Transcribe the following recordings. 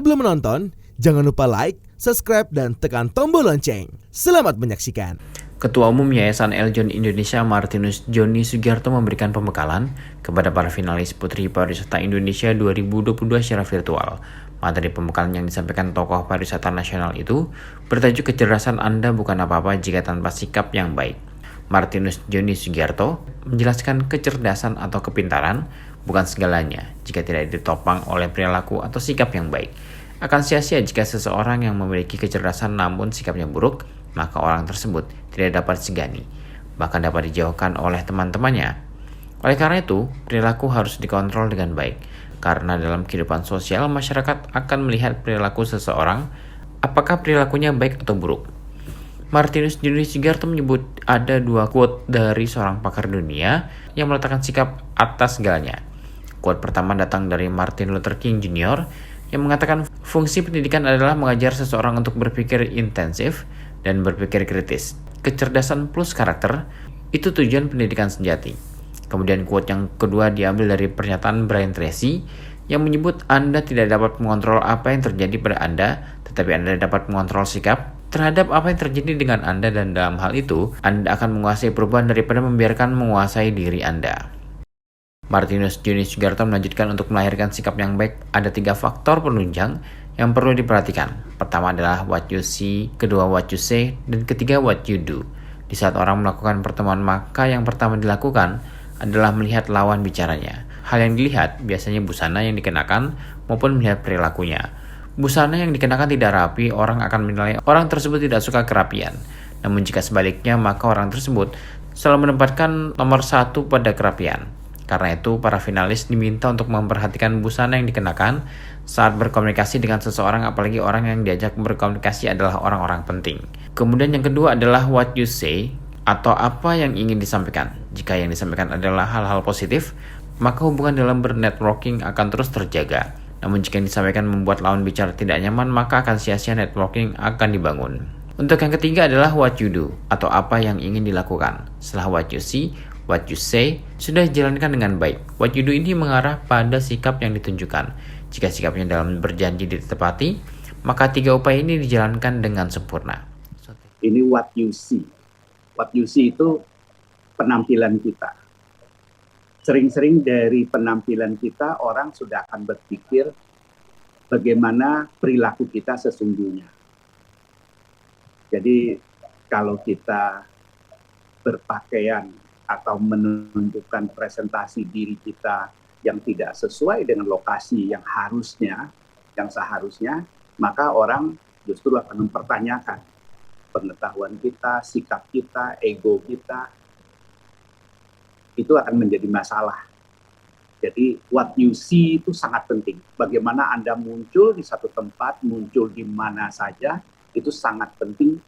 Sebelum menonton, jangan lupa like, subscribe, dan tekan tombol lonceng. Selamat menyaksikan. Ketua Umum Yayasan Eljon Indonesia Martinus Joni Sugiarto memberikan pembekalan kepada para finalis Putri Pariwisata Indonesia 2022 secara virtual. Materi pembekalan yang disampaikan tokoh pariwisata nasional itu bertajuk kecerdasan Anda bukan apa-apa jika tanpa sikap yang baik. Martinus Joni Sugiarto menjelaskan kecerdasan atau kepintaran bukan segalanya jika tidak ditopang oleh perilaku atau sikap yang baik. Akan sia-sia jika seseorang yang memiliki kecerdasan namun sikapnya buruk, maka orang tersebut tidak dapat disegani, bahkan dapat dijauhkan oleh teman-temannya. Oleh karena itu, perilaku harus dikontrol dengan baik, karena dalam kehidupan sosial masyarakat akan melihat perilaku seseorang, apakah perilakunya baik atau buruk. Martinus Joni Sugiarto menyebut ada dua quote dari seorang pakar dunia yang meletakkan sikap atas segalanya. Quote pertama datang dari Martin Luther King Jr. yang mengatakan fungsi pendidikan adalah mengajar seseorang untuk berpikir intensif dan berpikir kritis. Kecerdasan plus karakter itu tujuan pendidikan sejati. Kemudian quote yang kedua diambil dari pernyataan Brian Tracy yang menyebut Anda tidak dapat mengontrol apa yang terjadi pada Anda, tetapi Anda dapat mengontrol sikap terhadap apa yang terjadi dengan Anda, dan dalam hal itu, Anda akan menguasai perubahan daripada membiarkan menguasai diri Anda. Martinus Joni Sugiarto melanjutkan untuk melahirkan sikap yang baik, ada 3 faktor penunjang yang perlu diperhatikan. Pertama adalah what you see, kedua what you say, dan ketiga what you do. Di saat orang melakukan pertemuan, maka yang pertama dilakukan adalah melihat lawan bicaranya. Hal yang dilihat biasanya busana yang dikenakan maupun melihat perilakunya. Busana yang dikenakan tidak rapi, orang akan menilai orang tersebut tidak suka kerapian. Namun jika sebaliknya, maka orang tersebut selalu menempatkan nomor 1 pada kerapian. Karena itu, para finalis diminta untuk memperhatikan busana yang dikenakan saat berkomunikasi dengan seseorang, apalagi orang yang diajak berkomunikasi adalah orang-orang penting. Kemudian yang kedua adalah what you say, atau apa yang ingin disampaikan. Jika yang disampaikan adalah hal-hal positif, maka hubungan dalam bernetworking akan terus terjaga. Namun jika yang disampaikan membuat lawan bicara tidak nyaman, maka akan sia-sia networking akan dibangun. Untuk yang ketiga adalah what you do, atau apa yang ingin dilakukan. Setelah what you see, what you say sudah dijalankan dengan baik. What you do ini mengarah pada sikap yang ditunjukkan. Jika sikapnya dalam berjanji ditepati, maka 3 upaya ini dijalankan dengan sempurna. Ini what you see. What you see itu penampilan kita. Sering-sering dari penampilan kita, orang sudah akan berpikir bagaimana perilaku kita sesungguhnya. Jadi kalau kita berpakaian atau menunjukkan presentasi diri kita yang tidak sesuai dengan lokasi yang harusnya, yang seharusnya, maka orang justru akan mempertanyakan pengetahuan kita, sikap kita, ego kita. Itu akan menjadi masalah. Jadi what you see itu sangat penting. Bagaimana Anda muncul di satu tempat, muncul di mana saja, itu sangat penting.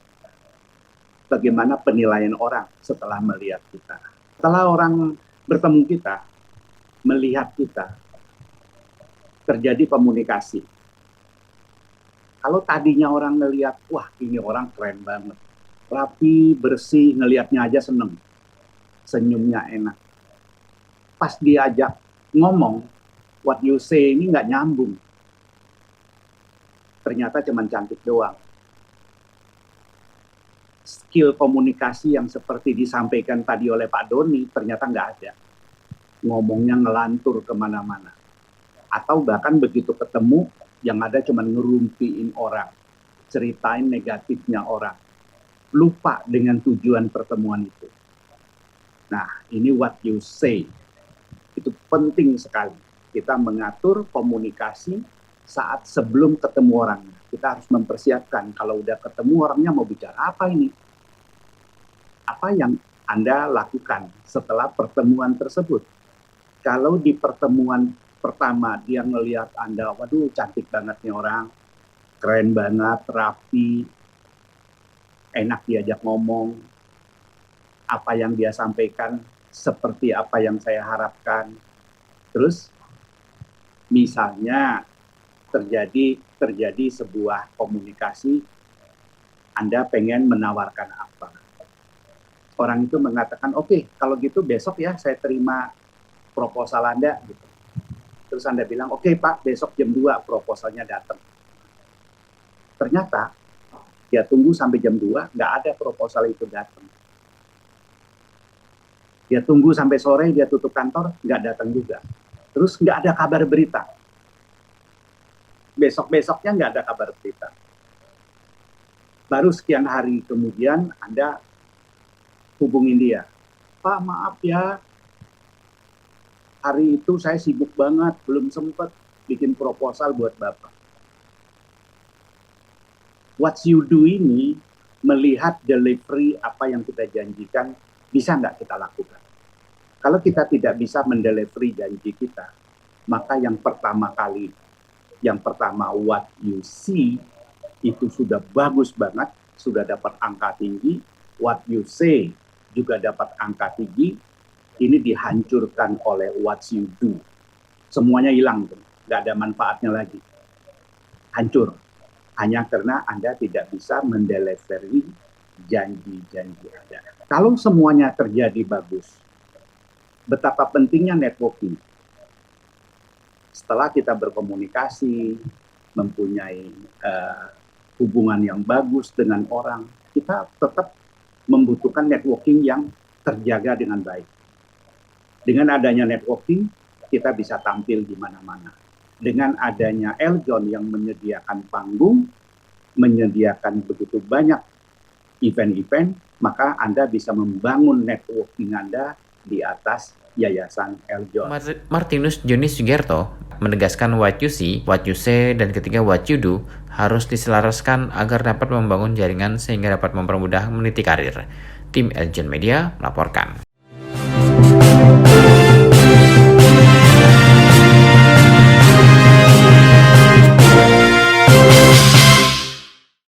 Bagaimana penilaian orang setelah melihat kita. Setelah orang bertemu kita, melihat kita, terjadi komunikasi. Kalau tadinya orang ngelihat, wah ini orang keren banget, rapi, bersih, ngelihatnya aja seneng. Senyumnya enak. Pas diajak ngomong, what you say ini nggak nyambung. Ternyata cuma cantik doang. Skill komunikasi yang seperti disampaikan tadi oleh Pak Doni, ternyata nggak ada. Ngomongnya ngelantur kemana-mana. Atau bahkan begitu ketemu, yang ada cuma ngerumpiin orang. Ceritain negatifnya orang. Lupa dengan tujuan pertemuan itu. Nah, ini what you say. Itu penting sekali. Kita mengatur komunikasi saat sebelum ketemu orangnya. Kita harus mempersiapkan kalau udah ketemu orangnya mau bicara apa ini. Apa yang Anda lakukan setelah pertemuan tersebut. Kalau di pertemuan pertama dia ngelihat Anda, waduh cantik banget nih orang, keren banget, rapi, enak diajak ngomong, apa yang dia sampaikan seperti apa yang saya harapkan. Terus misalnya terjadi sebuah komunikasi, Anda pengen menawarkan apa. Orang itu mengatakan, oke, kalau gitu besok ya saya terima proposal Anda. Gitu. Terus Anda bilang, oke Pak, besok jam 2 proposalnya datang. Ternyata dia tunggu sampai jam 2, nggak ada proposal itu datang. Dia tunggu sampai sore, dia tutup kantor, nggak datang juga. Terus nggak ada kabar berita. Besok-besoknya nggak ada kabar berita. Baru sekian hari kemudian Anda hubungin dia. Pak, maaf ya, hari itu saya sibuk banget, belum sempat bikin proposal buat Bapak. What you do ini, melihat delivery apa yang kita janjikan, bisa nggak kita lakukan? Kalau kita tidak bisa mendelivery janji kita, maka yang pertama what you see, itu sudah bagus banget, sudah dapat angka tinggi. What you say juga dapat angka tinggi. Ini dihancurkan oleh what you do. Semuanya hilang, nggak ada manfaatnya lagi. Hancur. Hanya karena Anda tidak bisa mendelivery janji-janji Anda. Kalau semuanya terjadi bagus, betapa pentingnya networking. Setelah kita berkomunikasi, mempunyai hubungan yang bagus dengan orang, kita tetap membutuhkan networking yang terjaga dengan baik. Dengan adanya networking, kita bisa tampil di mana-mana. Dengan adanya Eljon yang menyediakan panggung, menyediakan begitu banyak event-event, maka Anda bisa membangun networking Anda di atas Yayasan Eljon. Martinus Johnny Sugiarto menegaskan what you see, what you say, dan ketiga what you do harus diselaraskan agar dapat membangun jaringan sehingga dapat mempermudah meniti karir. Tim Eljon Media melaporkan.